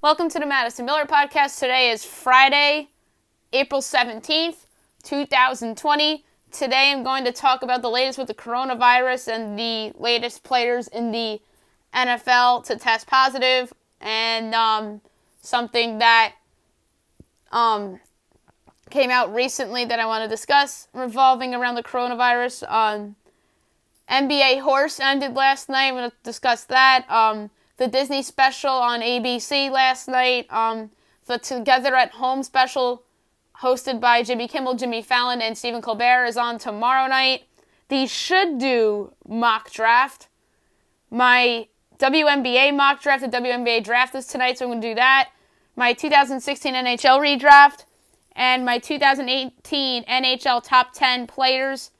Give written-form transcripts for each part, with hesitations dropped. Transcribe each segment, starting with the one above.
Welcome to the Madison Miller Podcast. Today is Friday, April 17th, 2020. Today I'm going to talk about the latest with the coronavirus and the latest players in the NFL to test positive, and something that came out recently that I want to discuss revolving around the coronavirus. NBA Horse ended last night. I'm going to discuss that. The Disney special on ABC last night, the Together at Home special hosted by Jimmy Kimmel, Jimmy Fallon, and Stephen Colbert is on tomorrow night. The Should Do mock draft. My WNBA mock draft, the WNBA draft is tonight, so I'm going to do that. My 2016 NHL redraft, and my 2018 NHL top 10 players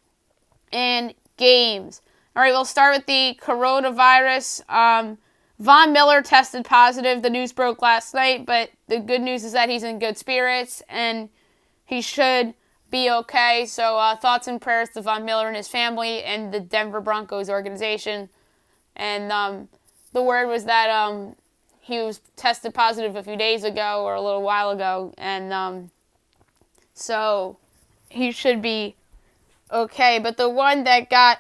and games. All right, we'll start with the coronavirus. Von Miller tested positive. The news broke last night, but the good news is that he's in good spirits and he should be okay. So thoughts and prayers to Von Miller and his family and the Denver Broncos organization. And the word was that he was tested positive a few days ago or a little while ago, and so he should be okay. But the one that got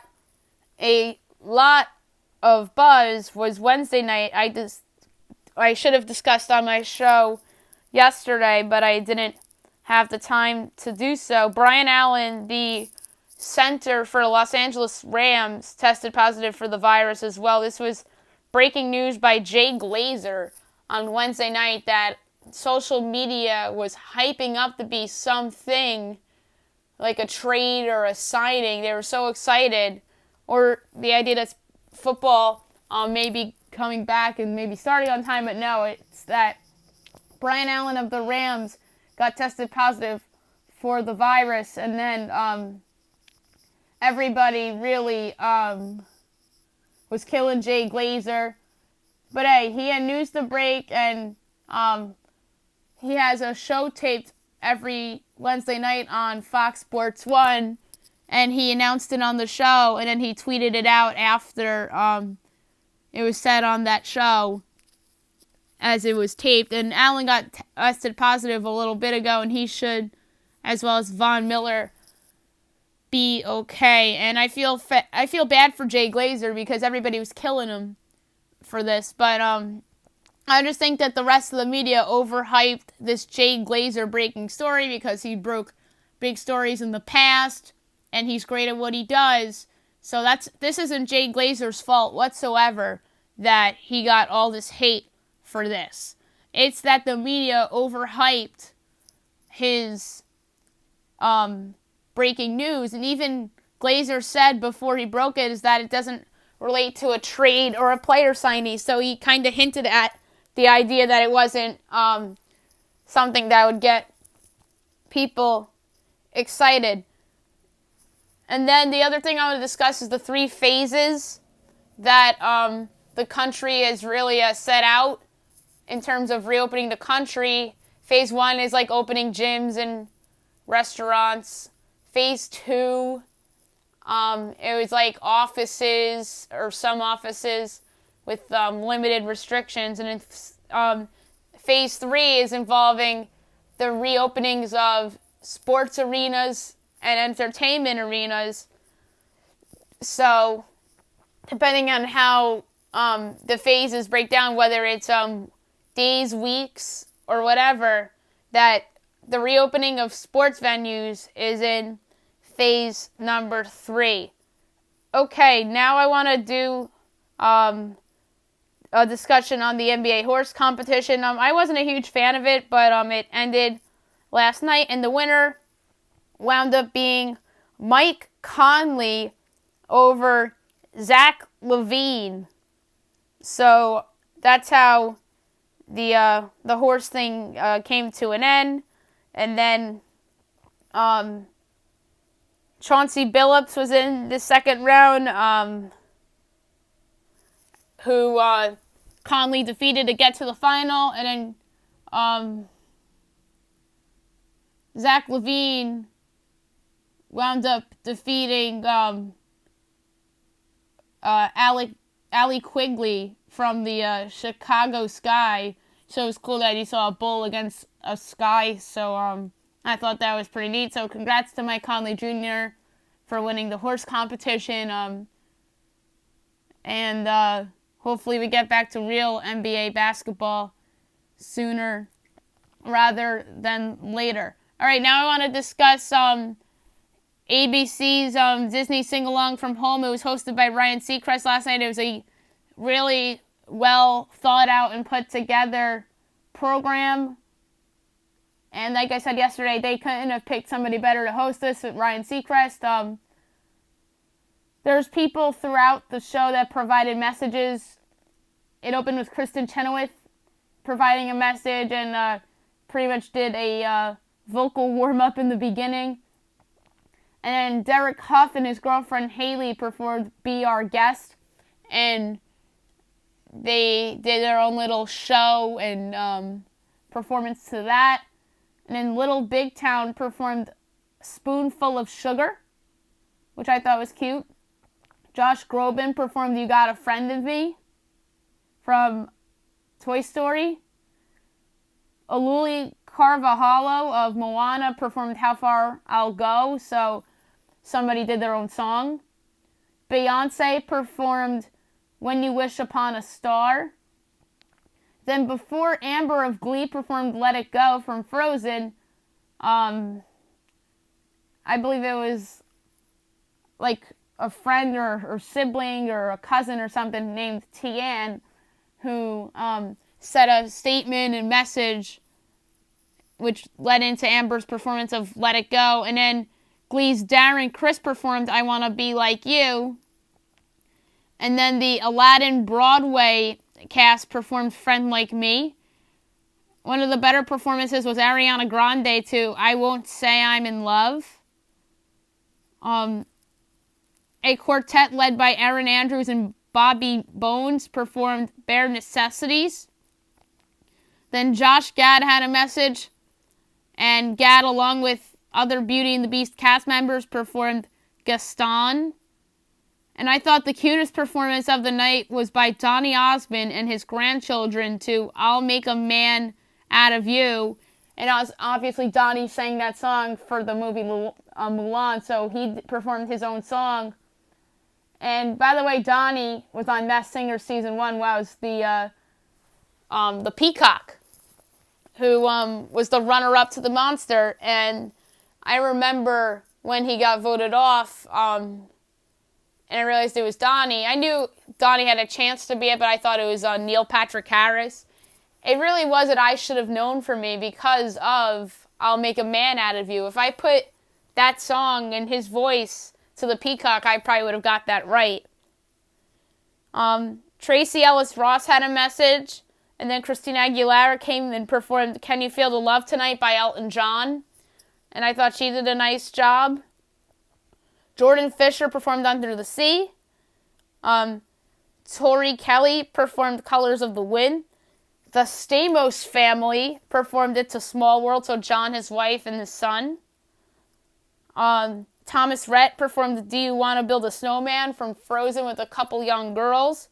a lot of buzz was Wednesday night. I should have discussed on my show yesterday, but I didn't have the time to do so. Brian Allen, the center for Los Angeles Rams, tested positive for the virus as well. This was breaking news by Jay Glazer on Wednesday night that social media was hyping up to be something like a trade or a signing. They were so excited, or the idea that football may be coming back and maybe starting on time, but no, it's that Brian Allen of the Rams got tested positive for the virus, and then everybody really was killing Jay Glazer. But hey, he had news to break, and he has a show taped every Wednesday night on Fox Sports 1, and he announced it on the show, and then he tweeted it out after it was said on that show as it was taped. And Allen got tested positive a little bit ago, and he should, as well as Von Miller, be okay. And I feel bad for Jay Glazer because everybody was killing him for this, but I just think that the rest of the media overhyped this Jay Glazer breaking story because he broke big stories in the past, and he's great at what he does. So this isn't Jay Glazer's fault whatsoever that he got all this hate for this. It's that the media overhyped his breaking news, and even Glazer said before he broke it is that it doesn't relate to a trade or a player signee. So he kind of hinted at the idea that it wasn't something that would get people excited. And then the other thing I want to discuss is the 3 phases that the country has really set out in terms of reopening the country. Phase 1 is like opening gyms and restaurants. Phase 2, it was like offices or some offices with limited restrictions. And phase 3 is involving the reopenings of sports arenas and entertainment arenas. So, depending on how the phases break down, whether it's days, weeks, or whatever, that the reopening of sports venues is in phase number 3. Okay, now I want to do a discussion on the NBA horse competition. I wasn't a huge fan of it, but it ended last night, and the winner wound up being Mike Conley over Zach LaVine. So that's how the horse thing came to an end. And then Chauncey Billups was in the second round, who Conley defeated to get to the final. And then Zach LaVine wound up defeating Allie Quigley from the Chicago Sky. So it was cool that you saw a bull against a sky. So I thought that was pretty neat. So congrats to Mike Conley Jr. for winning the horse competition. And hopefully we get back to real NBA basketball sooner rather than later. All right, now I want to discuss ABC's Disney Sing-Along from Home. It was hosted by Ryan Seacrest last night. It was a really well thought out and put together program. And like I said yesterday, they couldn't have picked somebody better to host this with Ryan Seacrest. There's people throughout the show that provided messages. It opened with Kristen Chenoweth providing a message and pretty much did a vocal warm-up in the beginning. And then Derek Huff and his girlfriend Haley performed Be Our Guest. And they did their own little show and performance to that. And then Little Big Town performed Spoonful of Sugar, which I thought was cute. Josh Groban performed You Got a Friend in Me from Toy Story. Aluli Carvajalo of Moana performed How Far I'll Go, so somebody did their own song. Beyonce performed When You Wish Upon a Star. Then before Amber of Glee performed Let It Go from Frozen, I believe it was like a friend or sibling or a cousin or something named Tian who said a statement and message which led into Amber's performance of Let It Go. And then Glee's Darren Criss performed I Wanna Be Like You. And then the Aladdin Broadway cast performed Friend Like Me. One of the better performances was Ariana Grande to I Won't Say I'm in Love. A quartet led by Erin Andrews and Bobby Bones performed Bare Necessities. Then Josh Gad had a message, and Gad, along with other Beauty and the Beast cast members, performed Gaston. And I thought the cutest performance of the night was by Donny Osmond and his grandchildren to I'll Make a Man Out of You. And obviously Donnie sang that song for the movie Mulan, so he performed his own song. And by the way, Donnie was on Masked Singer Season 1, was the peacock, who was the runner-up to the monster. And I remember when he got voted off, and I realized it was Donnie. I knew Donnie had a chance to be it, but I thought it was Neil Patrick Harris. It really was that I should have known for me because of I'll Make a Man Out of You. If I put that song and his voice to the peacock, I probably would have got that right. Tracy Ellis Ross had a message, and then Christina Aguilera came and performed Can You Feel the Love Tonight by Elton John, and I thought she did a nice job. Jordan Fisher performed Under the Sea. Tori Kelly performed Colors of the Wind. The Stamos family performed It's a Small World, so John, his wife, and his son. Thomas Rhett performed Do You Want to Build a Snowman from Frozen with a couple young girls.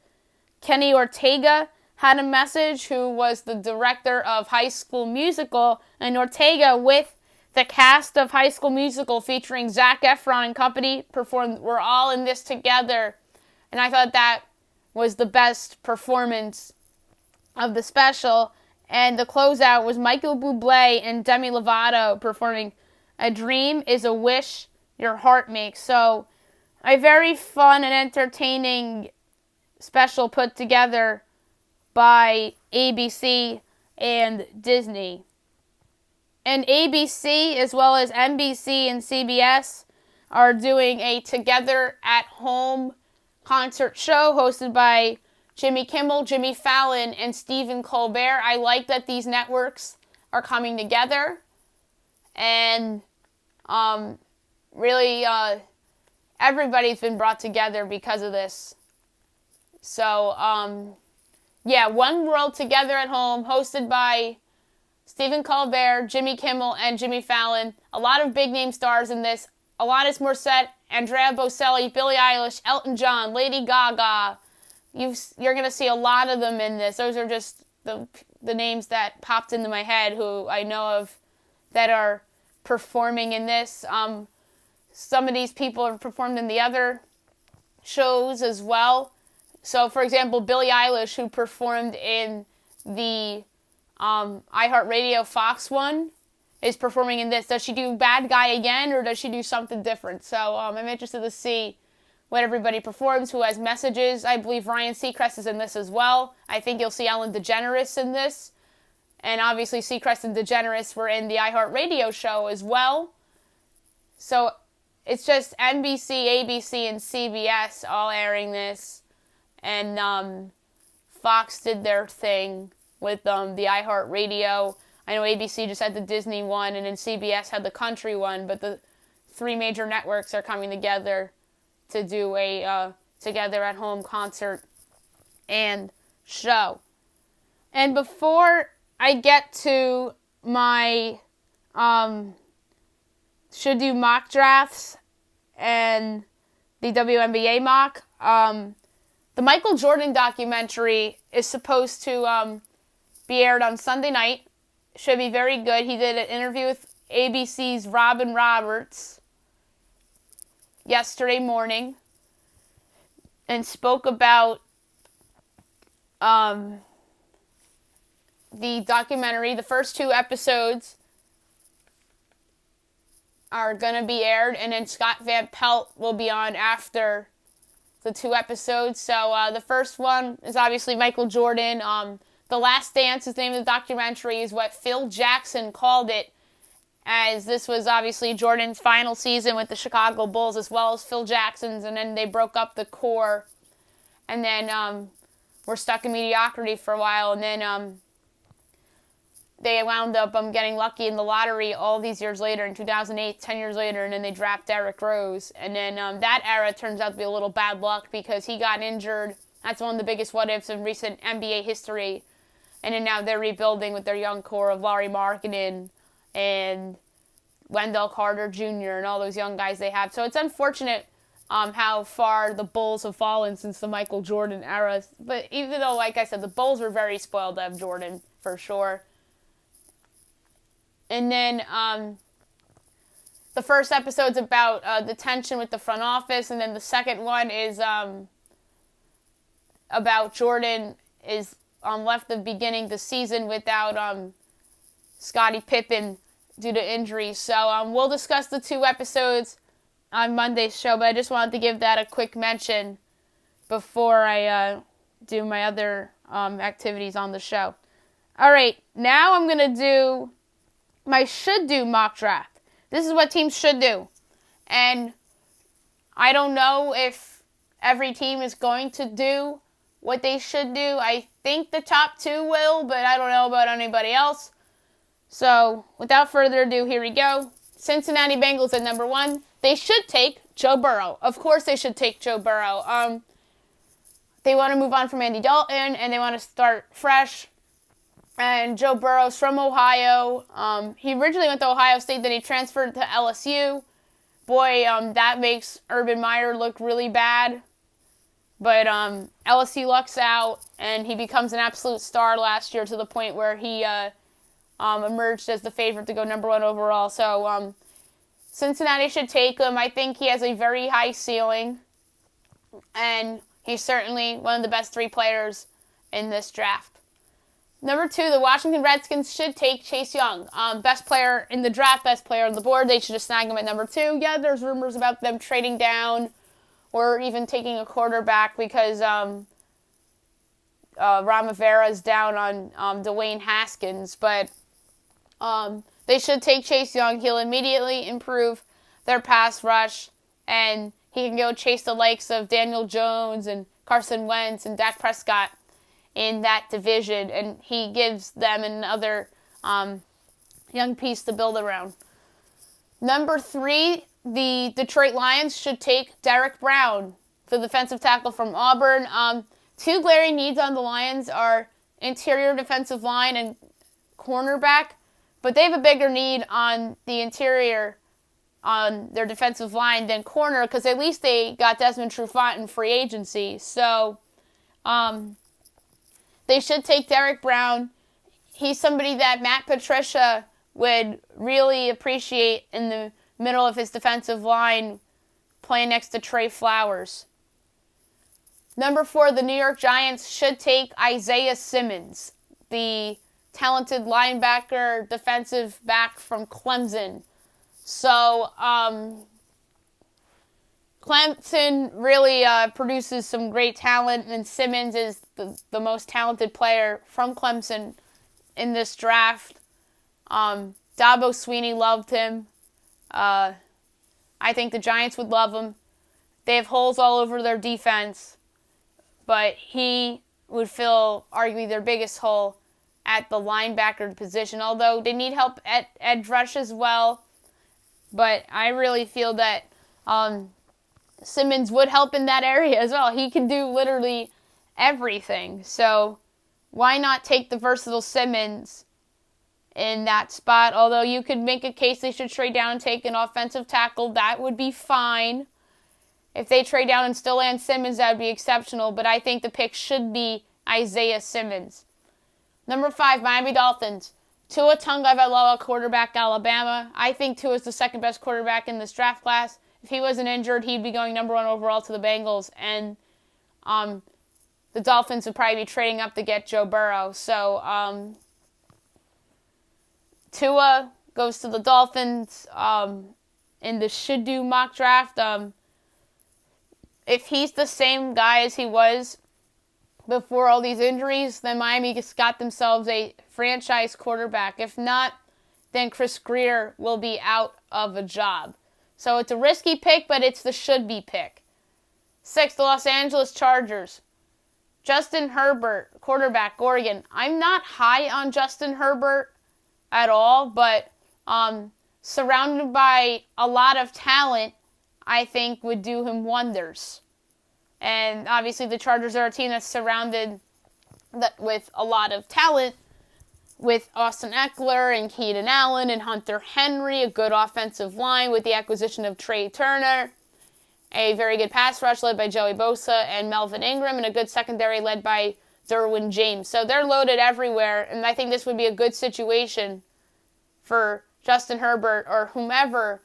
Kenny Ortega had a message, who was the director of High School Musical, and Ortega with the cast of High School Musical featuring Zac Efron and company performed We're All in This Together. And I thought that was the best performance of the special. And the closeout was Michael Bublé and Demi Lovato performing A Dream is a Wish Your Heart Makes. So a very fun and entertaining special put together by ABC and Disney. And ABC, as well as NBC and CBS, are doing a Together at Home concert show hosted by Jimmy Kimmel, Jimmy Fallon, and Stephen Colbert. I like that these networks are coming together. And really, everybody's been brought together because of this. So, One World Together at Home, hosted by Stephen Colbert, Jimmy Kimmel, and Jimmy Fallon. A lot of big-name stars in this. Alanis Morissette, Andrea Bocelli, Billie Eilish, Elton John, Lady Gaga. You're going to see a lot of them in this. Those are just the the names that popped into my head who I know of that are performing in this. Some of these people have performed in the other shows as well. So, for example, Billie Eilish, who performed in the iHeartRadio Fox one, is performing in this. Does she do Bad Guy again, or does she do something different? So I'm interested to see what everybody performs, who has messages. I believe Ryan Seacrest is in this as well. I think you'll see Ellen DeGeneres in this. And obviously Seacrest and DeGeneres were in the iHeartRadio show as well. So it's just NBC, ABC, and CBS all airing this. And Fox did their thing with the iHeartRadio. I know ABC just had the Disney one, and then CBS had the country one, but the three major networks are coming together to do a together at home concert and show. And before I get to my should do mock drafts and the WNBA mock, the Michael Jordan documentary is supposed to be aired on Sunday night. Should be very good. He did an interview with ABC's Robin Roberts yesterday morning and spoke about the documentary. The first two episodes are going to be aired, and then Scott Van Pelt will be on after the two episodes. So the first one is obviously Michael Jordan. The Last Dance is the name of the documentary, is what Phil Jackson called it, as this was obviously Jordan's final season with the Chicago Bulls as well as Phil Jackson's, and then they broke up the core, and then were stuck in mediocrity for a while, and then they wound up getting lucky in the lottery all these years later, in 2008, 10 years later, and then they draft Derrick Rose. And then that era turns out to be a little bad luck because he got injured. That's one of the biggest what-ifs in recent NBA history. And then now they're rebuilding with their young core of Lauri Markkanen and Wendell Carter Jr. and all those young guys they have. So it's unfortunate how far the Bulls have fallen since the Michael Jordan era. But even though, like I said, the Bulls were very spoiled to have Jordan, for sure. And then the first episode's about the tension with the front office, and then the second one is about Jordan is left the beginning the season without Scottie Pippen due to injuries. So we'll discuss the two episodes on Monday's show, but I just wanted to give that a quick mention before I do my other activities on the show. All right, now I'm going to do my should do mock draft. This is what teams should do. And I don't know if every team is going to do what they should do. I think the top two will, but I don't know about anybody else. So, without further ado, here we go. Cincinnati Bengals at number 1. They should take Joe Burrow. Of course they should take Joe Burrow. They want to move on from Andy Dalton, and they want to start fresh. And Joe Burrow's from Ohio. He originally went to Ohio State, then he transferred to LSU. Boy, that makes Urban Meyer look really bad. But LSU lucks out, and he becomes an absolute star last year to the point where he emerged as the favorite to go number 1 overall. So Cincinnati should take him. I think he has a very high ceiling, and he's certainly one of the best 3 players in this draft. Number 2, the Washington Redskins should take Chase Young. Best player in the draft, best player on the board. They should just snag him at number 2. Yeah, there's rumors about them trading down or even taking a quarterback because Ron Rivera is down on Dwayne Haskins. But they should take Chase Young. He'll immediately improve their pass rush, and he can go chase the likes of Daniel Jones and Carson Wentz and Dak Prescott in that division, and he gives them another young piece to build around. Number 3, the Detroit Lions should take Derek Brown, the defensive tackle from Auburn. 2 glaring needs on the Lions are interior defensive line and cornerback, but they have a bigger need on the interior on their defensive line than corner, because at least they got Desmond Trufant in free agency. So they should take Derek Brown. he's somebody that Matt Patricia would really appreciate in the middle of his defensive line, playing next to Trey Flowers. Number 4, the New York Giants should take Isaiah Simmons, the talented linebacker, defensive back from Clemson. So, Clemson really produces some great talent, and Simmons is the most talented player from Clemson in this draft. Dabo Swinney loved him. I think the Giants would love him. They have holes all over their defense, but he would fill arguably their biggest hole at the linebacker position, although they need help at edge rush as well. But I really feel that Simmons would help in that area as well. He can do literally everything. So why not take the versatile Simmons in that spot? Although you could make a case they should trade down and take an offensive tackle. That would be fine. If they trade down and still land Simmons, that would be exceptional. But I think the pick should be Isaiah Simmons. Number 5, Miami Dolphins. Tua Tagovailoa, quarterback, Alabama. I think Tua is the second best quarterback in this draft class. If he wasn't injured, he'd be going number 1 overall to the Bengals. And the Dolphins would probably be trading up to get Joe Burrow. So Tua goes to the Dolphins in the should do mock draft. If he's the same guy as he was before all these injuries, then Miami just got themselves a franchise quarterback. If not, then Chris Grier will be out of a job. So it's a risky pick, but it's the should-be pick. 6, the Los Angeles Chargers. Justin Herbert, quarterback, Oregon. I'm not high on Justin Herbert at all, but surrounded by a lot of talent, I think would do him wonders. And obviously the Chargers are a team that's surrounded with a lot of talent, with Austin Eckler and Keenan Allen and Hunter Henry, a good offensive line with the acquisition of Trey Turner, a very good pass rush led by Joey Bosa and Melvin Ingram, and a good secondary led by Derwin James. So they're loaded everywhere, and I think this would be a good situation for Justin Herbert or whomever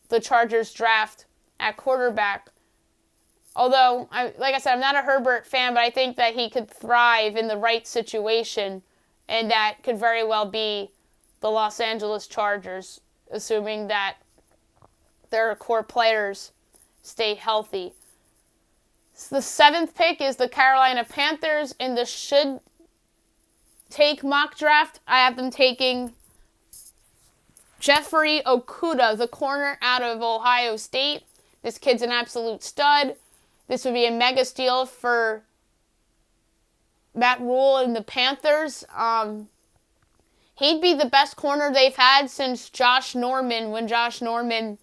the Chargers draft at quarterback. Although, like I said, I'm not a Herbert fan, but I think that he could thrive in the right situation, and that could very well be the Los Angeles Chargers, assuming that their core players stay healthy. So the 7th pick is the Carolina Panthers in the should take mock draft. I have them taking Jeffrey Okudah, the corner out of Ohio State. This kid's an absolute stud. This would be a mega steal for Matt Rule and the Panthers. He'd be the best corner they've had since Josh Norman, when Josh Norman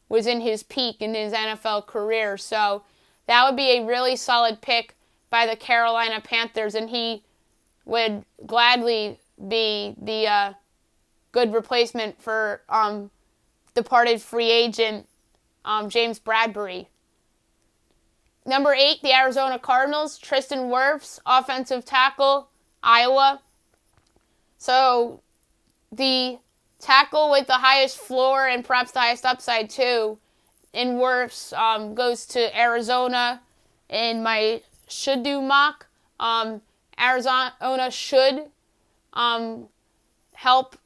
was in his peak in his NFL career. So that would be a really solid pick by the Carolina Panthers, and he would gladly be the good replacement for departed free agent James Bradbury. Number 8, the Arizona Cardinals, Tristan Wirfs, offensive tackle, Iowa. So the tackle with the highest floor and perhaps the highest upside too in Wirfs goes to Arizona in my should do mock. Arizona should help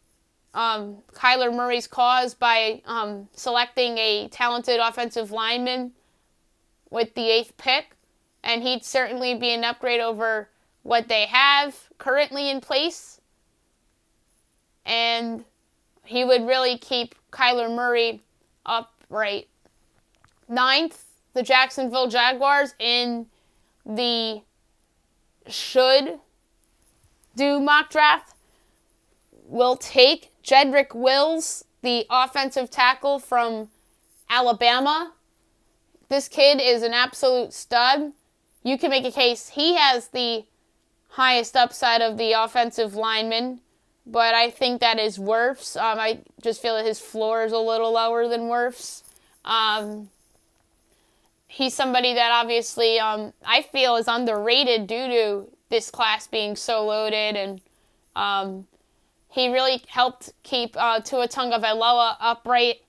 Kyler Murray's cause by selecting a talented offensive lineman with the 8th pick, and he'd certainly be an upgrade over what they have currently in place, and he would really keep Kyler Murray upright. 9th, the Jacksonville Jaguars in the should do mock draft will take Jedrick Wills, the offensive tackle from Alabama. This kid is an absolute stud. You can make a case he has the highest upside of the offensive linemen, but I think that is Wirfs. I just feel that his floor is a little lower than Wirfs. He's somebody that obviously I feel is underrated due to this class being so loaded, and He really helped keep Tua Tagovailoa upright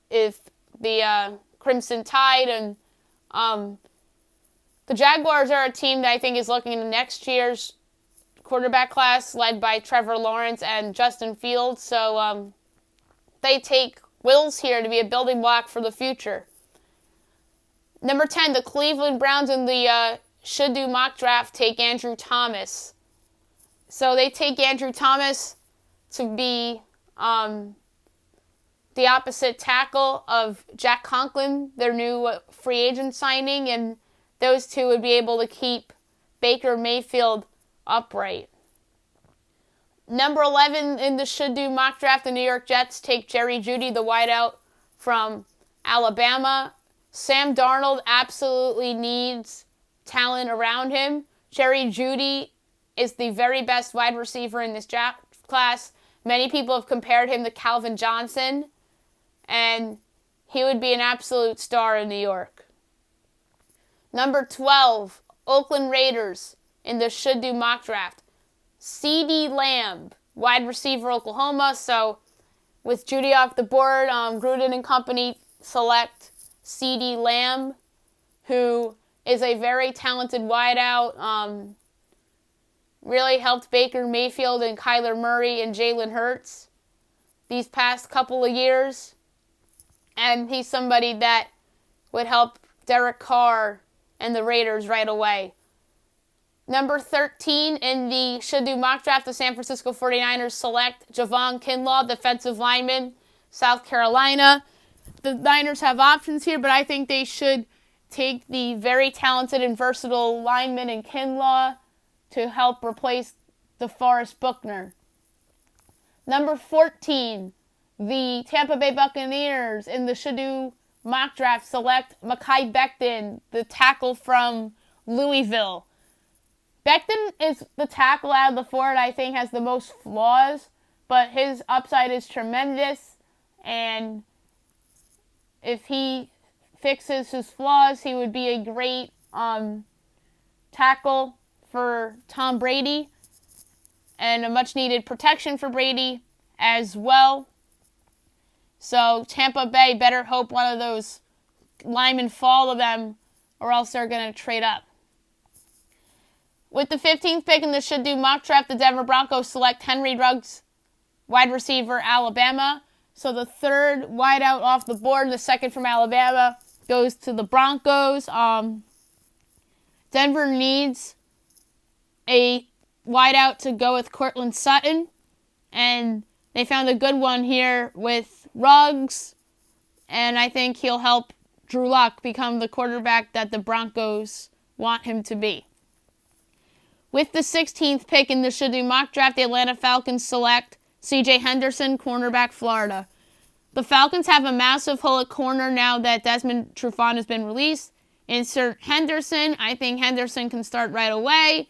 with the Crimson Tide. And the Jaguars are a team that I think is looking into next year's quarterback class led by Trevor Lawrence and Justin Fields. So they take Wills here to be a building block for the future. Number 10, the Cleveland Browns in the should do mock draft take Andrew Thomas. So they take Andrew Thomas to be the opposite tackle of Jack Conklin, their new free agent signing, and those two would be able to keep Baker Mayfield upright. Number 11 in the should do mock draft, the New York Jets take Jerry Jeudy, the wideout from Alabama. Sam Darnold absolutely needs talent around him. Jerry Jeudy is the very best wide receiver in this draft class. Many people have compared him to Calvin Johnson, and he would be an absolute star in New York. Number 12, Oakland Raiders in the should do mock draft. CeeDee Lamb, wide receiver, Oklahoma. So with Jeudy off the board, Gruden and company select CeeDee Lamb, who is a very talented wideout. Really helped Baker Mayfield and Kyler Murray and Jalen Hurts these past couple of years. And he's somebody that would help Derek Carr and the Raiders right away. Number 13 in the should do mock draft, the San Francisco 49ers select Javon Kinlaw, defensive lineman, South Carolina. The Niners have options here, but I think they should take the very talented and versatile lineman in Kinlaw to help replace DeForest Buckner. Number 14, the Tampa Bay Buccaneers in the should do mock draft select Mekhi Becton, the tackle from Louisville. Becton is the tackle out of the four that I think has the most flaws, but his upside is tremendous, and if he fixes his flaws, he would be a great tackle for Tom Brady and a much-needed protection for Brady as well. So Tampa Bay better hope one of those linemen fall to them, or else they're going to trade up. With the 15th pick in the should do mock draft, the Denver Broncos select Henry Ruggs, wide receiver, Alabama. So the third wideout off the board, the second from Alabama, goes to the Broncos. Denver needs a wideout to go with Cortland Sutton, and they found a good one here with Ruggs, and I think he'll help Drew Lock become the quarterback that the Broncos want him to be. With the 16th pick in the should do mock draft, the Atlanta Falcons select C.J. Henderson, cornerback, Florida. The Falcons have a massive hole at corner now that Desmond Trufant has been released. Insert Henderson. I think Henderson can start right away.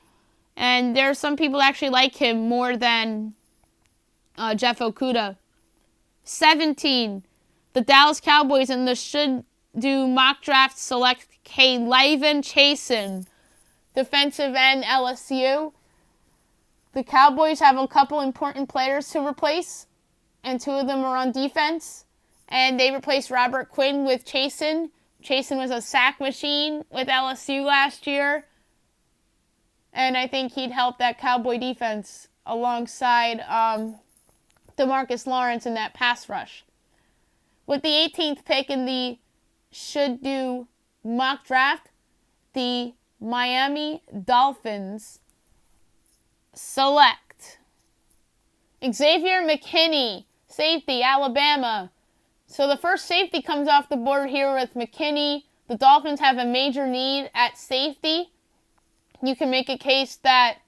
And there are some people that actually like him more than Jeff Okudah. 17. The Dallas Cowboys in the should do mock draft select K'Lavon Chaisson, defensive end, LSU. The Cowboys have a couple important players to replace, and two of them are on defense. And they replaced Robert Quinn with Chaisson. Chaisson was a sack machine with LSU last year, and I think he'd help that Cowboy defense alongside DeMarcus Lawrence in that pass rush. With the 18th pick in the should do mock draft, the Miami Dolphins select Xavier McKinney, safety, Alabama. So the first safety comes off the board here with McKinney. The Dolphins have a major need at safety. You can make a case that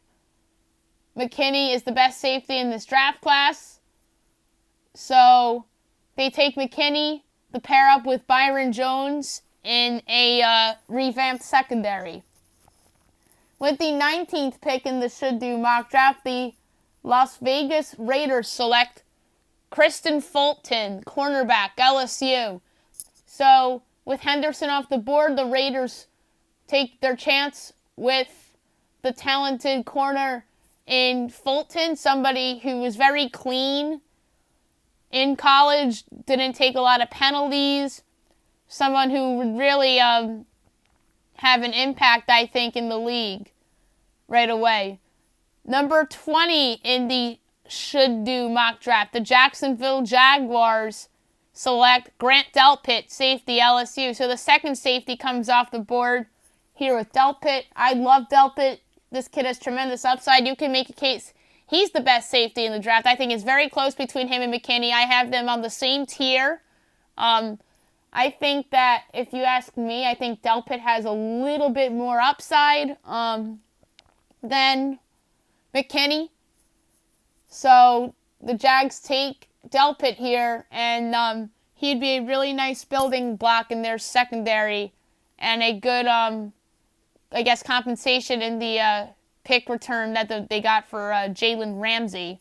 McKinney is the best safety in this draft class. So they take McKinney to pair up with Byron Jones in a revamped secondary. With the 19th pick in the should do mock draft, the Las Vegas Raiders select Kristen Fulton, cornerback, LSU. So with Henderson off the board, the Raiders take their chance with the talented corner in Fulton, somebody who was very clean in college, didn't take a lot of penalties, someone who would really have an impact, I think, in the league right away. Number 20 in the should do mock draft, the Jacksonville Jaguars select Grant Delpit, safety, LSU. So the second safety comes off the board here with Delpit. I love Delpit. This kid has tremendous upside. You can make a case he's the best safety in the draft. I think it's very close between him and McKinney. I have them on the same tier. I think that, if you ask me, I think Delpit has a little bit more upside than McKinney. So the Jags take Delpit here, and he'd be a really nice building block in their secondary and a good, compensation in the pick return that they got for Jalen Ramsey.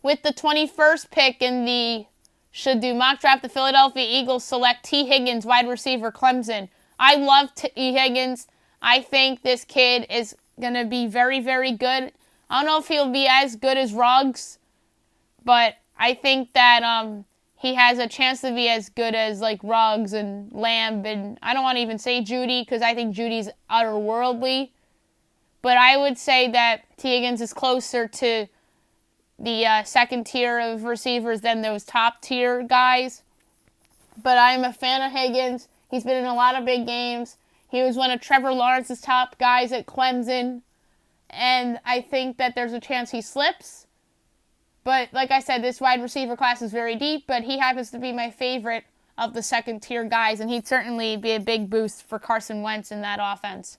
With the 21st pick in the should do mock draft, the Philadelphia Eagles select T. Higgins, wide receiver, Clemson. I love T. Higgins. I think this kid is going to be very, very good. I don't know if he'll be as good as Ruggs, but I think that he has a chance to be as good as like Ruggs and Lamb, and I don't want to even say Judy because I think Judy's otherworldly. But I would say that T. Higgins is closer to the second tier of receivers than those top tier guys. But I'm a fan of Higgins. He's been in a lot of big games. He was one of Trevor Lawrence's top guys at Clemson. And I think that there's a chance he slips. But like I said, this wide receiver class is very deep, but he happens to be my favorite of the second tier guys, and he'd certainly be a big boost for Carson Wentz in that offense.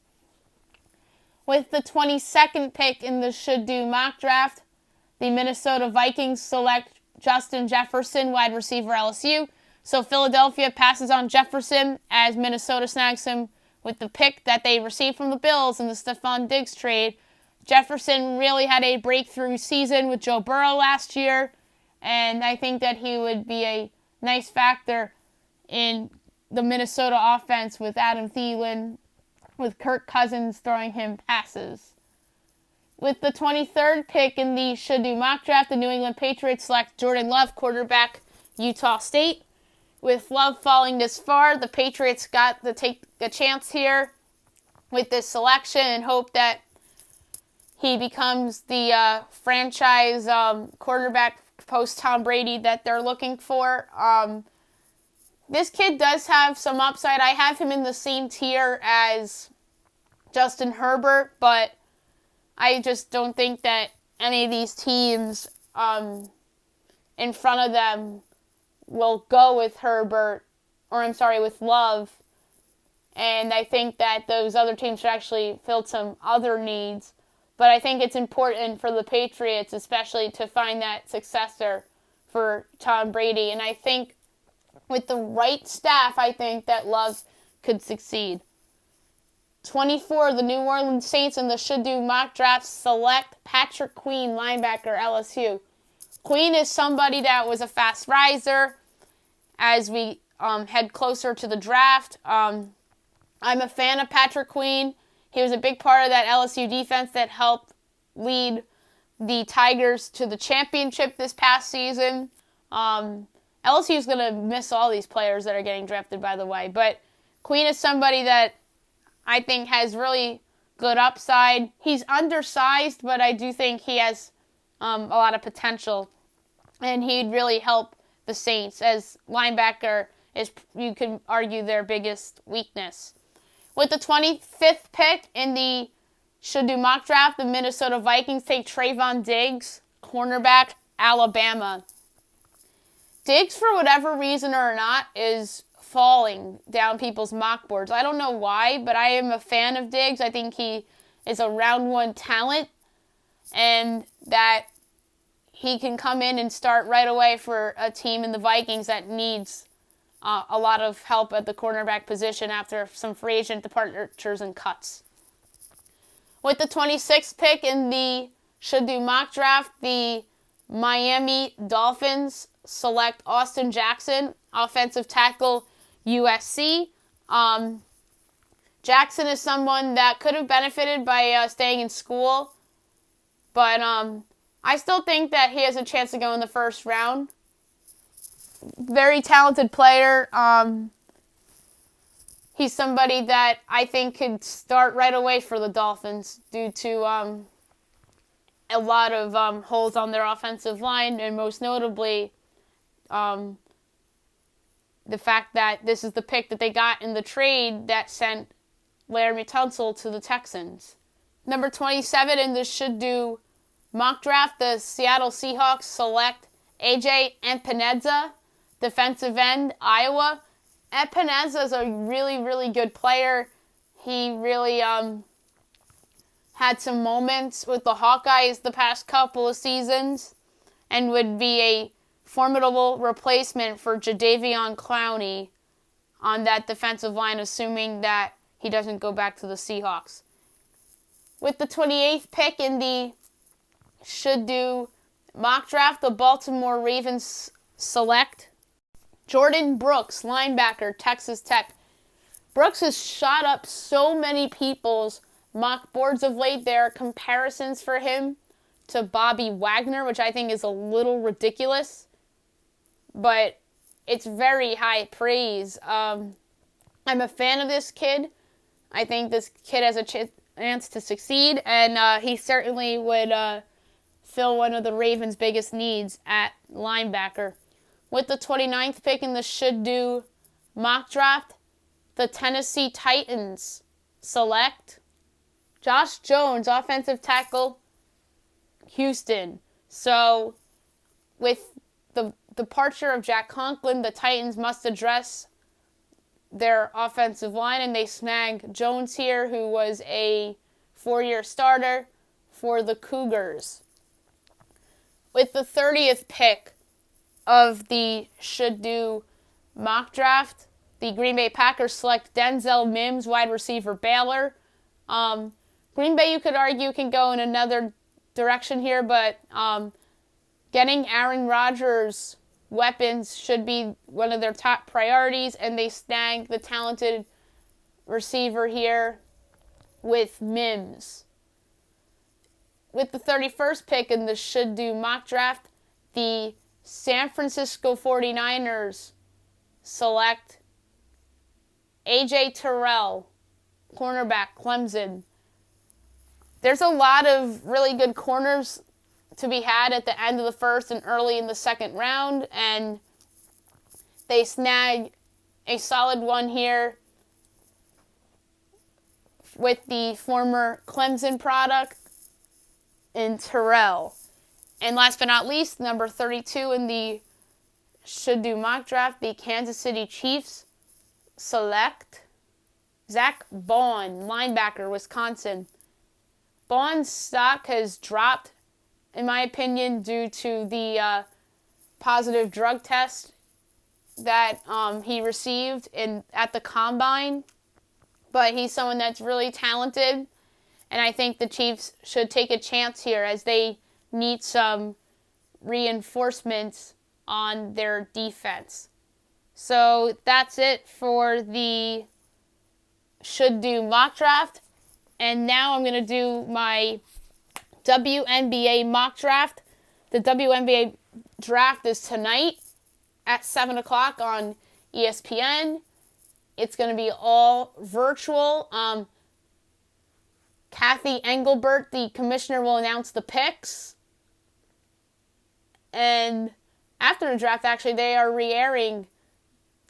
With the 22nd pick in the should do mock draft, the Minnesota Vikings select Justin Jefferson, wide receiver, LSU. So Philadelphia passes on Jefferson as Minnesota snags him with the pick that they received from the Bills in the Stephon Diggs trade. Jefferson really had a breakthrough season with Joe Burrow last year, and I think that he would be a nice factor in the Minnesota offense with Adam Thielen, with Kirk Cousins throwing him passes. With the 23rd pick in the should do mock draft, the New England Patriots select Jordan Love, quarterback, Utah State. With Love falling this far, the Patriots got to take a chance here with this selection and hope that he becomes the franchise quarterback post Tom Brady that they're looking for. This kid does have some upside. I have him in the same tier as Justin Herbert, but I just don't think that any of these teams in front of them will go with with Love. And I think that those other teams should actually fill some other needs. But I think it's important for the Patriots, especially, to find that successor for Tom Brady. And I think with the right staff, I think that Love could succeed. 24, the New Orleans Saints in the should do mock draft select Patrick Queen, linebacker, LSU. Queen is somebody that was a fast riser as we head closer to the draft. I'm a fan of Patrick Queen. He was a big part of that LSU defense that helped lead the Tigers to the championship this past season. LSU is going to miss all these players that are getting drafted, by the way. But Queen is somebody that I think has really good upside. He's undersized, but I do think he has a lot of potential. And he'd really help the Saints, as linebacker is, you could argue, their biggest weakness. With the 25th pick in the should do mock draft, the Minnesota Vikings take Trayvon Diggs, cornerback, Alabama. Diggs, for whatever reason or not, is falling down people's mock boards. I don't know why, but I am a fan of Diggs. I think he is a round one talent, and that he can come in and start right away for a team in the Vikings that needs a lot of help at the cornerback position after some free agent departures and cuts. With the 26th pick in the should do mock draft, the Miami Dolphins select Austin Jackson, offensive tackle, USC. Jackson is someone that could have benefited by staying in school But I still think that he has a chance to go in the first round. Very talented player. He's somebody that I think could start right away for the Dolphins due to a lot of holes on their offensive line, and most notably the fact that this is the pick that they got in the trade that sent Laremy Tunsil to the Texans. Number 27 in the should do mock draft, the Seattle Seahawks select AJ Epineza, defensive end, Iowa. Epineza is a really, really good player. He really had some moments with the Hawkeyes the past couple of seasons and would be a formidable replacement for Jadeveon Clowney on that defensive line, assuming that he doesn't go back to the Seahawks. With the 28th pick in the should do mock draft, the Baltimore Ravens select Jordan Brooks, linebacker, Texas Tech. Brooks has shot up so many people's mock boards of late. There are comparisons for him to Bobby Wagner, which I think is a little ridiculous, but it's very high praise. I'm a fan of this kid. I think this kid has a chance to succeed, and he certainly would fill one of the Ravens' biggest needs at linebacker. With the 29th pick in the should do mock draft, the Tennessee Titans select Josh Jones, offensive tackle, Houston. So with the departure of Jack Conklin, the Titans must address their offensive line, and they snag Jones here, who was a 4-year starter for the Cougars. With the 30th pick of the should do mock draft, the Green Bay Packers select Denzel Mims, wide receiver, Baylor. Green Bay, you could argue, can go in another direction here, but getting Aaron Rodgers weapons should be one of their top priorities, and they snag the talented receiver here with Mims. With the 31st pick in the should do mock draft, the San Francisco 49ers select A.J. Terrell, cornerback, Clemson. There's a lot of really good corners to be had at the end of the first and early in the second round, and they snag a solid one here with the former Clemson product in Terrell. And last but not least, number 32 in the should do mock draft, the Kansas City Chiefs select Zach Bond, linebacker, Wisconsin. Bond's stock has dropped, in my opinion, due to the positive drug test that he received at the combine. But he's someone that's really talented, and I think the Chiefs should take a chance here as they need some reinforcements on their defense. So that's it for the should do mock draft. And now I'm going to do my WNBA mock draft. The WNBA draft is tonight at 7 o'clock on ESPN. It's going to be all virtual. Kathy Engelbert, the commissioner, will announce the picks. And after the draft, actually, they are re-airing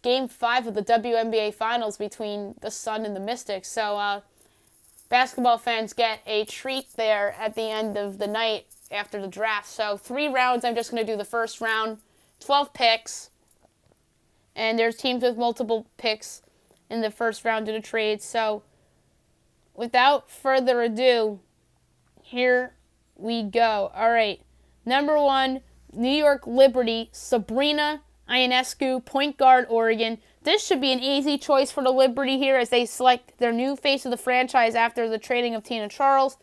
Game 5 of the WNBA Finals between the Sun and the Mystics. So basketball fans get a treat there at the end of the night after the draft. So 3 rounds. I'm just going to do the first round. 12 picks. And there's teams with multiple picks in the first round of the trade. So without further ado, here we go. All right. Number 1, New York Liberty, Sabrina Ionescu, point guard, Oregon. This should be an easy choice for the Liberty here as they select their new face of the franchise after the trading of Tina Charles.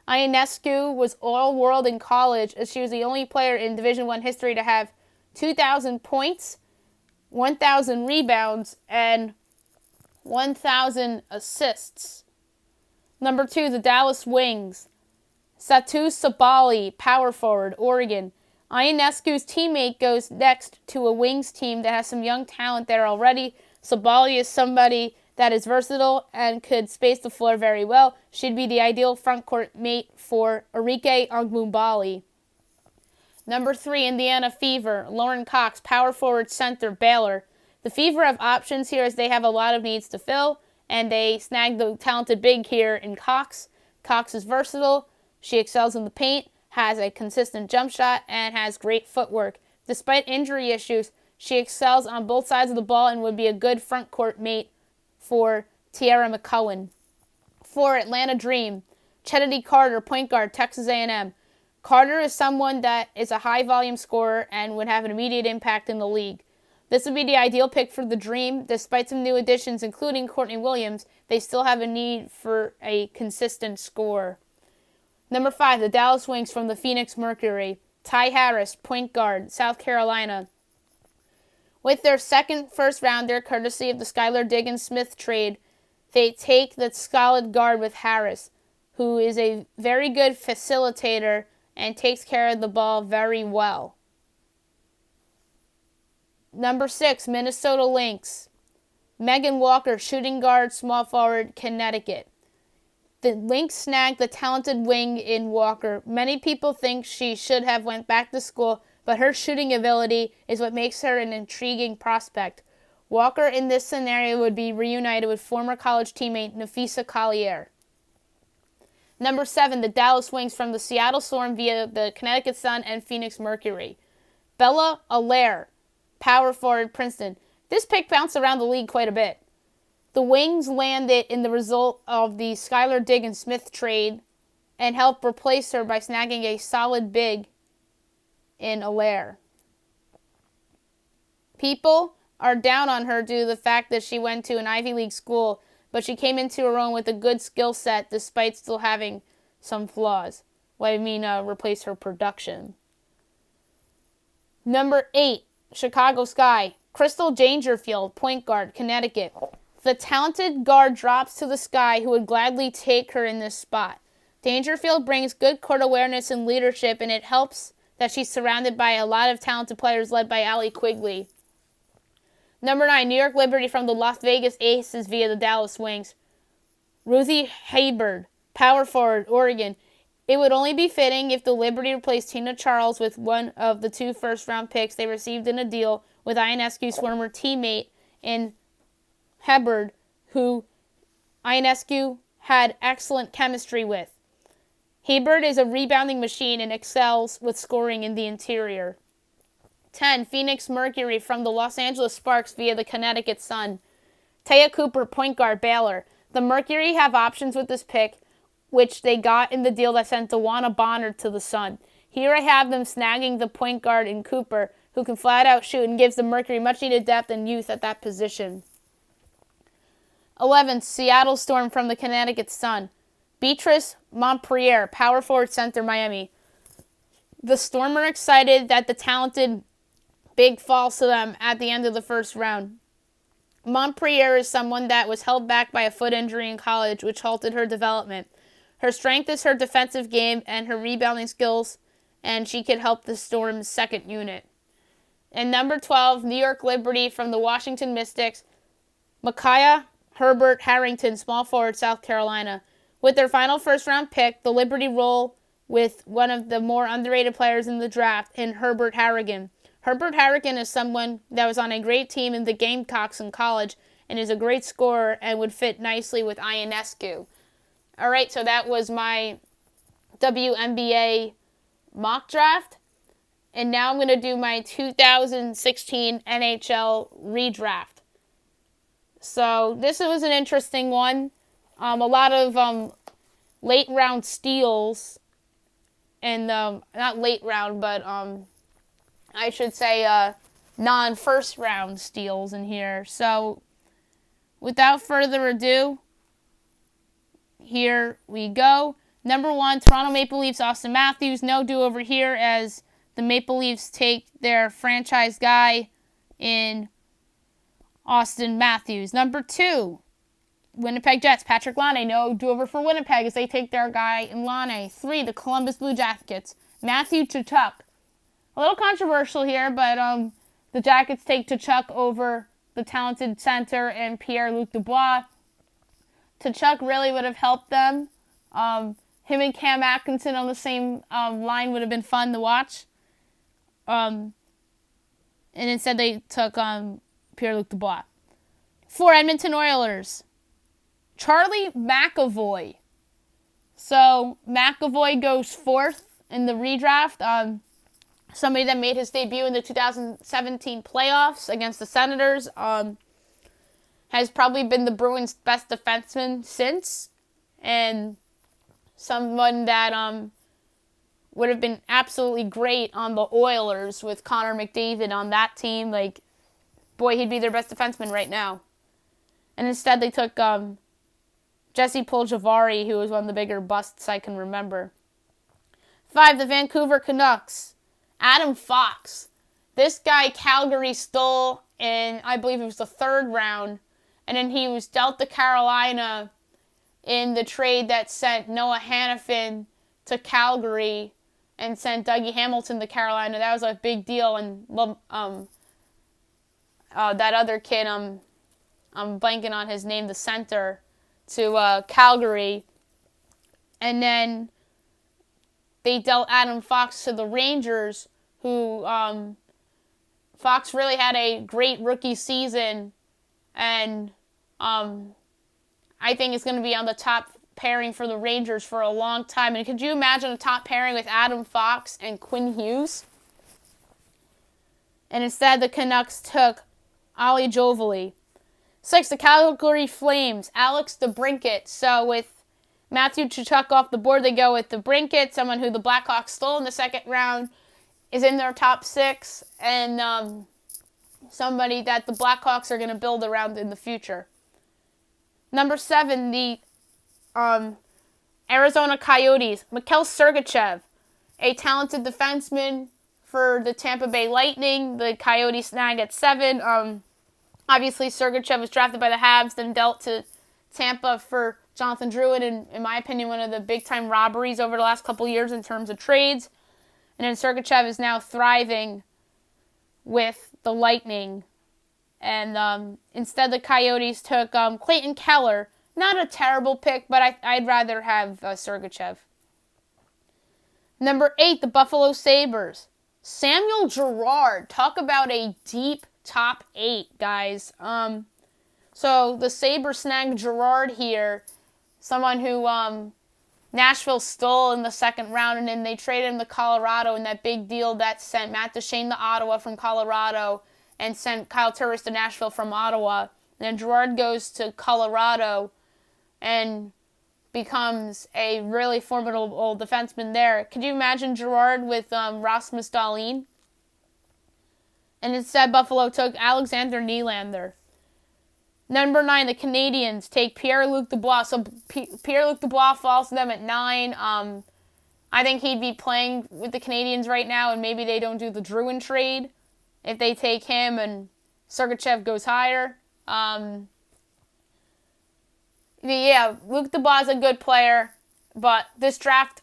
Ionescu was all-world in college as she was the only player in Division I history to have 2,000 points, 1,000 rebounds, and 1,000 assists. Number 2, the Dallas Wings. Satu Sabali, power forward, Oregon. Ionescu's teammate goes next to a Wings team that has some young talent there already. Sabali is somebody that is versatile and could space the floor very well. She'd be the ideal frontcourt mate for Arike Ogmumbali. Number 3, Indiana Fever, Lauren Cox, power forward center, Baylor. The Fever have options here as they have a lot of needs to fill, and they snagged the talented big here in Cox. Cox is versatile. She excels in the paint, has a consistent jump shot, and has great footwork. Despite injury issues, she excels on both sides of the ball and would be a good front court mate for Tiara McCowan. 4, Atlanta Dream, Chennedy Carter, point guard, Texas A&M. Carter is someone that is a high-volume scorer and would have an immediate impact in the league. This would be the ideal pick for the Dream. Despite some new additions, including Courtney Williams, they still have a need for a consistent scorer. Number 5, the Dallas Wings from the Phoenix Mercury. Ty Harris, point guard, South Carolina. With their second first-rounder, courtesy of the Skylar Diggins-Smith trade, they take the solid guard with Harris, who is a very good facilitator and takes care of the ball very well. Number 6, Minnesota Lynx. Megan Walker, shooting guard, small forward, Connecticut. The Lynx snagged the talented wing in Walker. Many people think she should have went back to school, but her shooting ability is what makes her an intriguing prospect. Walker in this scenario would be reunited with former college teammate Nafisa Collier. Number 7, the Dallas Wings from the Seattle Storm via the Connecticut Sun and Phoenix Mercury. Bella Allaire, power forward, Princeton. This pick bounced around the league quite a bit. The Wings landed in the result of the Skylar Diggins-Smith trade and helped replace her by snagging a solid big in Allaire. People are down on her due to the fact that she went to an Ivy League school, but she came into her own with a good skill set despite still having some flaws. Replace her production. Number 8, Chicago Sky. Crystal Dangerfield, point guard, Connecticut. The talented guard drops to the Sky, who would gladly take her in this spot. Dangerfield brings good court awareness and leadership, and it helps that she's surrounded by a lot of talented players led by Allie Quigley. Number 9, New York Liberty from the Las Vegas Aces via the Dallas Wings. Ruthie Hayward, power forward, Oregon. It would only be fitting if the Liberty replaced Tina Charles with one of the 2 first-round picks they received in a deal with Ionescu's former teammate in Hayward, who Ionescu had excellent chemistry with. Hayward is a rebounding machine and excels with scoring in the interior. 10, Phoenix Mercury from the Los Angeles Sparks via the Connecticut Sun. Taya Cooper, point guard, Baylor. The Mercury have options with this pick, which they got in the deal that sent DeWanna Bonner to the Sun. Here I have them snagging the point guard in Cooper, who can flat out shoot and gives the Mercury much needed depth and youth at that position. 11, Seattle Storm from the Connecticut Sun. Beatrice Montprier, power forward, center, Miami. The Storm are excited that the talented big falls to them at the end of the first round. Montprier is someone that was held back by a foot injury in college, which halted her development. Her strength is her defensive game and her rebounding skills, and she could help the Storm's second unit. And number 12, New York Liberty from the Washington Mystics. Micaiah Herbert Harrington, small forward, South Carolina. With their final first-round pick, the Liberty roll with one of the more underrated players in the draft in Herbert Harrigan. Herbert Harrigan is someone that was on a great team in the Gamecocks in college and is a great scorer and would fit nicely with Ionescu. All right, so that was my WNBA mock draft. And now I'm going to do my 2016 NHL redraft. So this was an interesting one. A lot of late round steals. And not late round, but I should say non-first round steals in here. So without further ado, here we go. Number 1, Toronto Maple Leafs, Austin Matthews. No do-over here as the Maple Leafs take their franchise guy in Austin Matthews. Number 2, Winnipeg Jets, Patrick Laine, no do-over for Winnipeg as they take their guy in Laine. 3, the Columbus Blue Jackets, Matthew Tkachuk. A little controversial here, but the Jackets take Tkachuk over the talented center and Pierre-Luc Dubois. Tkachuk really would have helped them. Him and Cam Atkinson on the same line would have been fun to watch. And instead they took Pierre-Luc Dubois. 4, Edmonton Oilers, Charlie McAvoy. So McAvoy goes 4th in the redraft. Somebody that made his debut in the 2017 playoffs against the Senators. Has probably been the Bruins' best defenseman since. And someone that would have been absolutely great on the Oilers with Connor McDavid on that team. Like, boy, he'd be their best defenseman right now. And instead they took Jesse Puljujarvi, who was one of the bigger busts I can remember. 5, the Vancouver Canucks, Adam Fox. This guy Calgary stole in, I believe it was the 3rd round. And then he was dealt to Carolina in the trade that sent Noah Hanifin to Calgary and sent Dougie Hamilton to Carolina. That was a big deal. And that other kid, I'm blanking on his name, the center, to Calgary. And then they dealt Adam Fox to the Rangers, who Fox really had a great rookie season. And I think it's going to be on the top pairing for the Rangers for a long time. And could you imagine a top pairing with Adam Fox and Quinn Hughes? And instead, the Canucks took Ollie Jovali. 6, the Calgary Flames, Alex DeBrincat. So with Matthew Tkachuk off the board, they go with DeBrincat, someone who the Blackhawks stole in the 2nd round, is in their top 6, and somebody that the Blackhawks are going to build around in the future. Number 7, the Arizona Coyotes, Mikhail Sergachev, a talented defenseman for the Tampa Bay Lightning. The Coyotes snagged at 7. Obviously, Sergachev was drafted by the Habs, then dealt to Tampa for Jonathan Drouin, and in my opinion, one of the big-time robberies over the last couple years in terms of trades. And then Sergachev is now thriving with the Lightning. And instead, the Coyotes took Clayton Keller. Not a terrible pick, but I'd rather have Sergachev. Number 8, the Buffalo Sabres, Samuel Girard. Talk about a deep top 8, guys. So the Sabres snagged Girard here, someone who Nashville stole in the 2nd round, and then they traded him to Colorado in that big deal that sent Matt Duchene to Ottawa from Colorado and sent Kyle Turris to Nashville from Ottawa. And then Girard goes to Colorado and becomes a really formidable defenseman there. Could you imagine Girard with Rasmus Dahlin? And instead, Buffalo took Alexander Nylander. Number 9, the Canadiens take Pierre-Luc Dubois. So Pierre-Luc Dubois falls to them at 9. I think he'd be playing with the Canadiens right now, and maybe they don't do the Drouin trade if they take him and Sergachev goes higher. Yeah, Luc Dubois is a good player, but this draft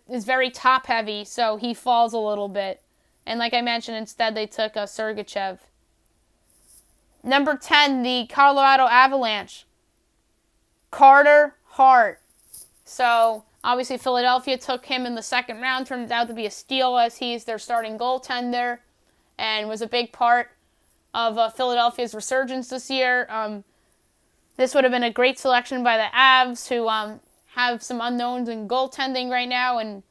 is very top-heavy, so he falls a little bit. And like I mentioned, instead they took Sergachev. Number 10, the Colorado Avalanche, Carter Hart. So obviously Philadelphia took him in the 2nd round, turned out to be a steal as he's their starting goaltender and was a big part of Philadelphia's resurgence this year. This would have been a great selection by the Avs, who have some unknowns in goaltending right now, and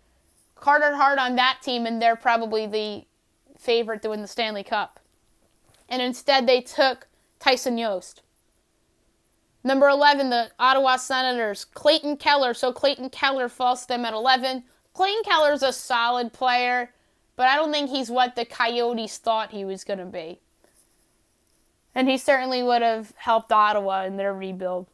Carter Hart on that team, and they're probably the favorite to win the Stanley Cup. And instead they took Tyson Yost. Number 11, the Ottawa Senators, Clayton Keller. So Clayton Keller falls to them at 11. Clayton Keller's a solid player, but I don't think he's what the Coyotes thought he was going to be. And he certainly would have helped Ottawa in their rebuild.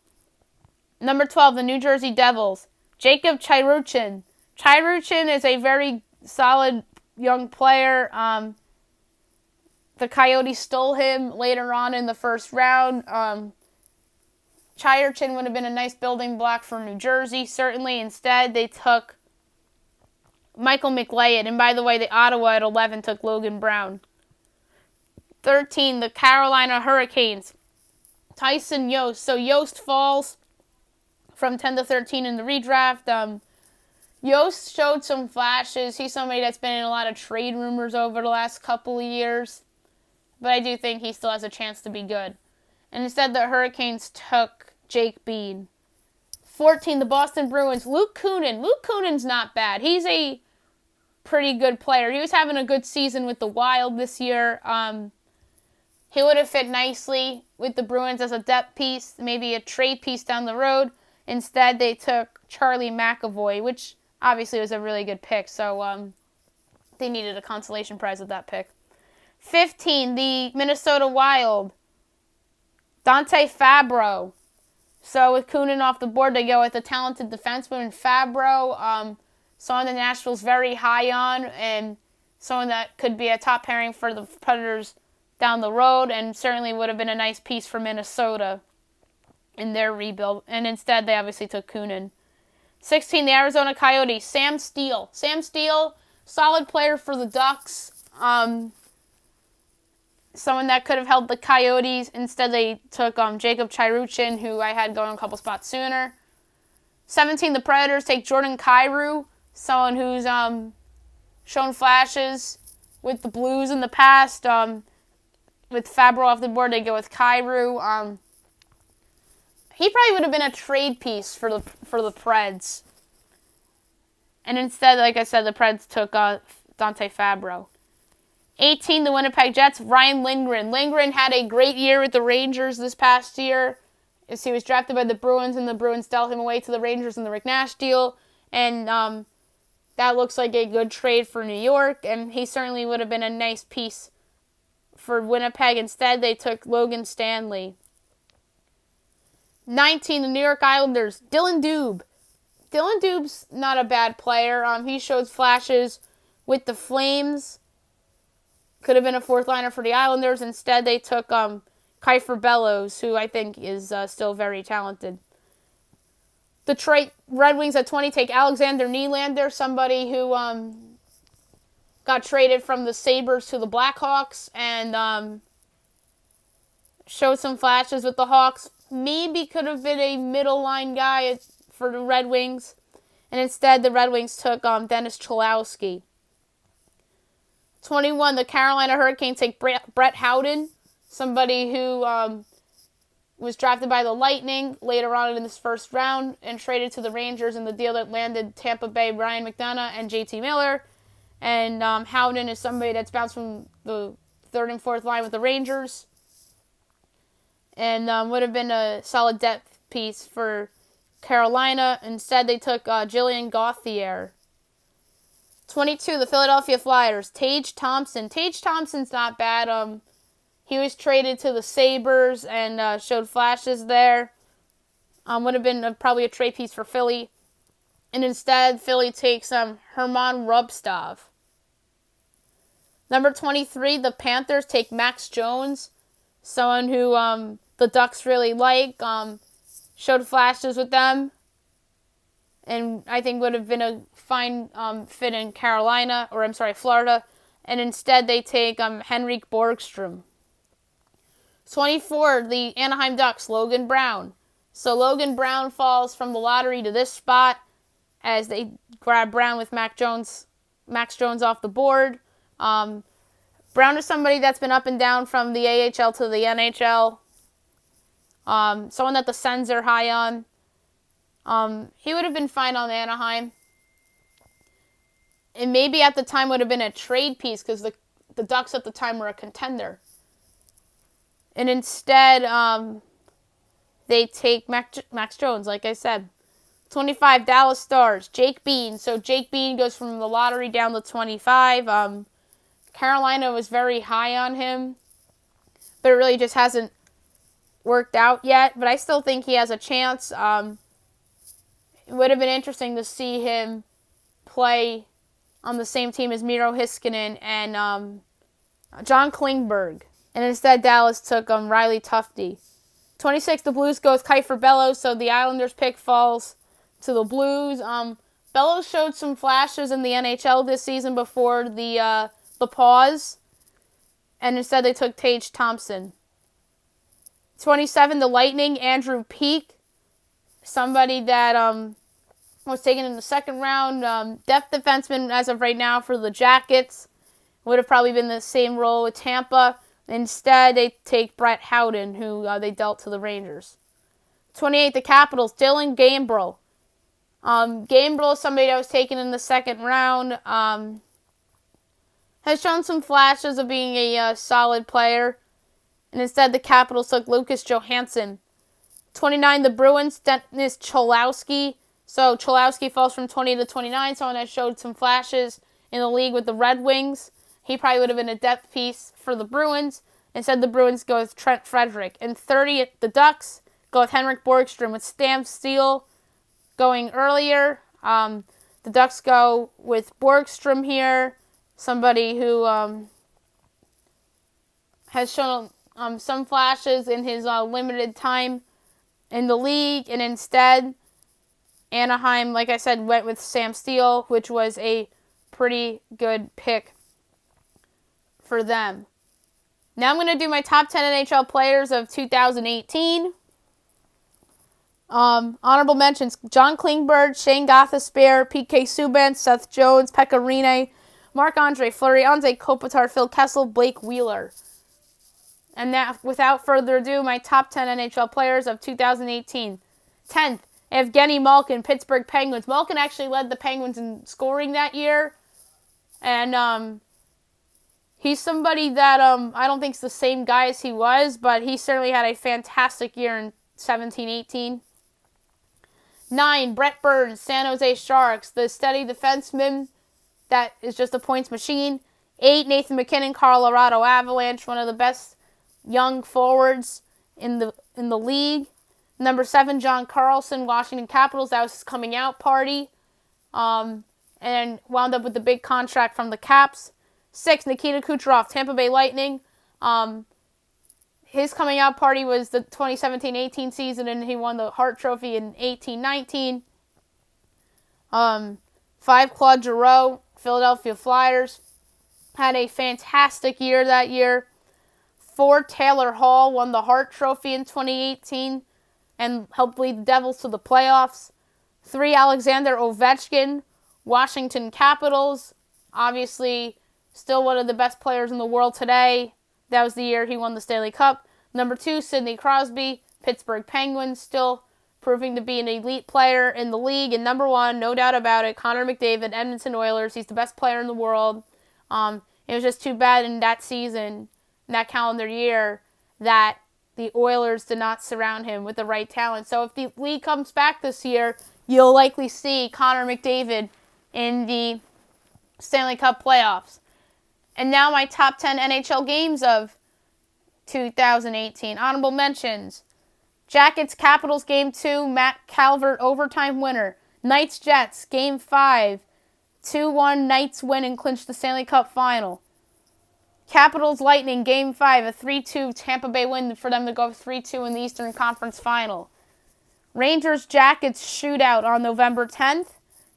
Number 12, the New Jersey Devils, Jacob Chirurchin. Chirurchin is a very solid young player. The Coyotes stole him later on in the 1st round. Chayerchin would have been a nice building block for New Jersey, certainly. Instead, they took Michael McLeod. And by the way, the Ottawa at 11 took Logan Brown. 13, the Carolina Hurricanes. Tyson Yost. So Yost falls from 10 to 13 in the redraft. Yost showed some flashes. He's somebody that's been in a lot of trade rumors over the last couple of years. But I do think he still has a chance to be good. And instead, the Hurricanes took Jake Bean. 14, the Boston Bruins. Luke Kunin. Luke Kunin's not bad. He's a pretty good player. He was having a good season with the Wild this year. He would have fit nicely with the Bruins as a depth piece, maybe a trade piece down the road. Instead, they took Charlie McAvoy, which obviously was a really good pick. So they needed a consolation prize with that pick. 15, the Minnesota Wild. Dante Fabro. So with Kunin off the board, they go with a talented defenseman, Fabro. Someone that Nashville's very high on, and someone that could be a top pairing for the Predators down the road, and certainly would have been a nice piece for Minnesota in their rebuild. And instead, they obviously took Kunin. 16, the Arizona Coyotes. Sam Steele. Sam Steele, solid player for the Ducks. Someone that could have helped the Coyotes. Instead, they took Jacob Chayerchin, who I had going a couple spots sooner. 17, the Predators take Jordan Kyrou, someone who's shown flashes with the Blues in the past. With Fabro off the board, they go with Kyrou. He probably would have been a trade piece for the Preds. And instead, like I said, the Preds took Dante Fabro. 18, the Winnipeg Jets, Ryan Lindgren. Lindgren had a great year with the Rangers this past year, as he was drafted by the Bruins, and the Bruins dealt him away to the Rangers in the Rick Nash deal. And that looks like a good trade for New York, and he certainly would have been a nice piece for Winnipeg. Instead, they took Logan Stanley. 19, the New York Islanders, Dylan Dube. Dylan Dube's not a bad player. He showed flashes with the Flames. Could have been a fourth liner for the Islanders. Instead, they took Kiefer Bellows, who I think is still very talented. Detroit Red Wings at 20 take Alexander Nylander, somebody who got traded from the Sabres to the Blackhawks and showed some flashes with the Hawks. Maybe could have been a middle line guy for the Red Wings. And instead, the Red Wings took Dennis Cholowski. 21, the Carolina Hurricanes take Brett Howden, somebody who was drafted by the Lightning later on in this first round and traded to the Rangers in the deal that landed Tampa Bay Ryan McDonough and JT Miller. And Howden is somebody that's bounced from the third and fourth line with the Rangers and would have been a solid depth piece for Carolina. Instead, they took Jillian Gauthier. 22, the Philadelphia Flyers, Tage Thompson. Tage Thompson's not bad. He was traded to the Sabres and showed flashes there. Would have been probably a trade piece for Philly. And instead, Philly takes Herman Rubstov. Number 23, the Panthers take Max Jones, someone who the Ducks really like. Showed flashes with them. And I think would have been a fine fit in Florida. And instead they take Henrik Borgstrom. 24, the Anaheim Ducks, Logan Brown. So Logan Brown falls from the lottery to this spot as they grab Brown with Max Jones off the board. Brown is somebody that's been up and down from the AHL to the NHL. Someone that the Sens are high on. He would have been fine on Anaheim. And maybe at the time would have been a trade piece because the Ducks at the time were a contender. And instead, they take Max Jones, like I said. 25, Dallas Stars, Jake Bean. So Jake Bean goes from the lottery down to 25. Carolina was very high on him, but it really just hasn't worked out yet. But I still think he has a chance. It would have been interesting to see him play on the same team as Miro Heiskanen and John Klingberg. And instead, Dallas took Riley Tufte. 26, the Blues go with Kiefer Bellows, so the Islanders pick falls to the Blues. Bellows showed some flashes in the NHL this season before the pause, and instead they took Tage Thompson. 27, the Lightning, Andrew Peeke, somebody that was taken in the second round. Depth defenseman as of right now for the Jackets. Would have probably been the same role with Tampa. Instead, they take Brett Howden, who they dealt to the Rangers. 28, the Capitals, Dylan Gambrell. Gambrell is somebody that was taken in the second round. Has shown some flashes of being a solid player. And instead, the Capitals took Lucas Johansson. 29, the Bruins, Dennis Cholowski. So Cholowski falls from 20 to 29, someone that showed some flashes in the league with the Red Wings. He probably would have been a depth piece for the Bruins. Instead, the Bruins go with Trent Frederick. And 30, the Ducks go with Henrik Borgstrom, with Stam Steele going earlier. The Ducks go with Borgstrom here, somebody who has shown some flashes in his limited time in the league. And instead, Anaheim, like I said, went with Sam Steele, which was a pretty good pick for them. Now I'm going to do my top 10 NHL players of 2018. Honorable mentions: John Klingberg, Shane Gostisbehere, PK Subban, Seth Jones, Pekka Rinne, Marc-Andre Fleury, Anze Kopitar, Phil Kessel, Blake Wheeler. And that, without further ado, my top 10 NHL players of 2018. 10th, Evgeny Malkin, Pittsburgh Penguins. Malkin actually led the Penguins in scoring that year. And he's somebody that I don't think is the same guy as he was, but he certainly had a fantastic year in 17-18. 9, Brett Burns, San Jose Sharks, the steady defenseman that is just a points machine. 8, Nathan MacKinnon, Colorado Avalanche, one of the best young forwards in the league. Number 7, John Carlson, Washington Capitals. That was his coming out party. And wound up with the big contract from the Caps. 6, Nikita Kucherov, Tampa Bay Lightning. His coming out party was the 2017-18 season, and he won the Hart Trophy in 18-19. 5, Claude Giroux, Philadelphia Flyers. Had a fantastic year that year. 4, Taylor Hall, won the Hart Trophy in 2018 and helped lead the Devils to the playoffs. 3, Alexander Ovechkin, Washington Capitals. Obviously, still one of the best players in the world today. That was the year he won the Stanley Cup. Number 2, Sidney Crosby, Pittsburgh Penguins, still proving to be an elite player in the league. And number 1, no doubt about it, Connor McDavid, Edmonton Oilers. He's the best player in the world. It was just too bad in that season, in that calendar year, that the Oilers did not surround him with the right talent. So if the league comes back this year, you'll likely see Connor McDavid in the Stanley Cup playoffs. And now my top 10 NHL games of 2018. Honorable mentions: Jackets Capitals Game 2, Matt Calvert overtime winner. Knights Jets Game 5, 2-1 Knights win and clinch the Stanley Cup final. Capitals Lightning Game 5, a 3-2 Tampa Bay win for them to go 3-2 in the Eastern Conference final. Rangers Jackets shootout on November 10th.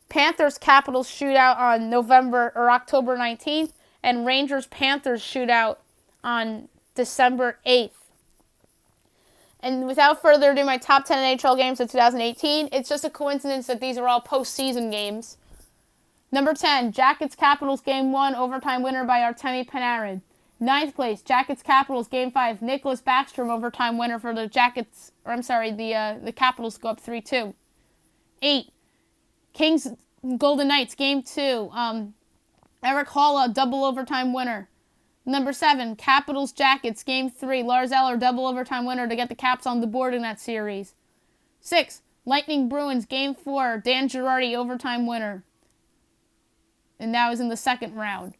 Panthers Capitals shootout on October 19th. And Rangers Panthers shootout on December 8th. And without further ado, my top 10 NHL games of 2018. It's just a coincidence that these are all postseason games. Number 10, Jackets Capitals Game 1, overtime winner by Artemi Panarin. 9th place, Jackets Capitals Game 5, Nicholas Backstrom overtime winner for the Jackets, the Capitals go up 3-2. 8, Kings Golden Knights Game 2, Eric Haula double overtime winner. Number 7, Capitals Jackets Game 3, Lars Eller double overtime winner to get the Caps on the board in that series. 6, Lightning Bruins Game 4, Dan Girardi overtime winner. And that was in the second round.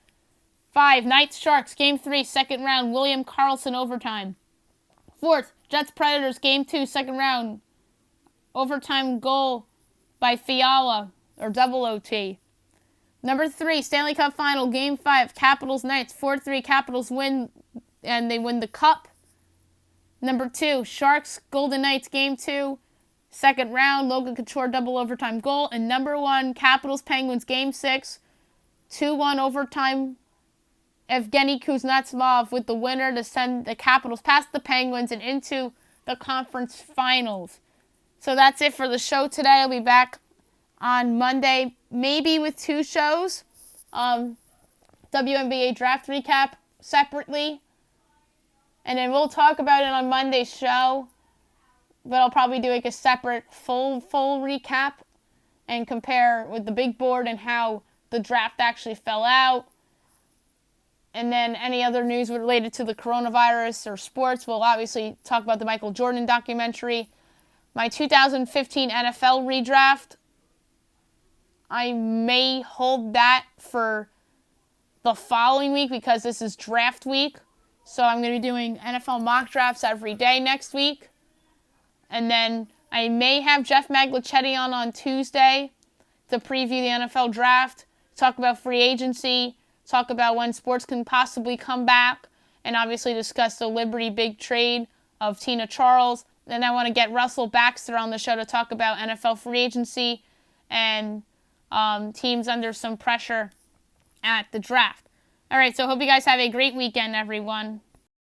5, Knights Sharks Game 3, second round, William Karlsson overtime. 4th, Jets Predators Game 2, second round, overtime goal by Fiala, or double OT. Number 3, Stanley Cup Final Game 5, Capitals Knights, 4-3, Capitals win, and they win the Cup. Number 2, Sharks Golden Knights Game 2, second round, Logan Couture double overtime goal. And number 1, Capitals Penguins Game 6, 2-1 overtime. Evgeny Kuznetsov with the winner to send the Capitals past the Penguins and into the conference finals. So that's it for the show today. I'll be back on Monday, maybe with 2 shows. WNBA draft recap separately. And then we'll talk about it on Monday's show. But I'll probably do like a separate full recap and compare with the big board and how the draft actually fell out. And then any other news related to the coronavirus or sports, we'll obviously talk about the Michael Jordan documentary. My 2015 NFL redraft, I may hold that for the following week because this is draft week. So I'm going to be doing NFL mock drafts every day next week. And then I may have Jeff Maglicetti on Tuesday to preview the NFL draft, talk about free agency, talk about when sports can possibly come back, and obviously discuss the Liberty big trade of Tina Charles. Then I want to get Russell Baxter on the show to talk about NFL free agency and teams under some pressure at the draft. All right, so hope you guys have a great weekend, everyone.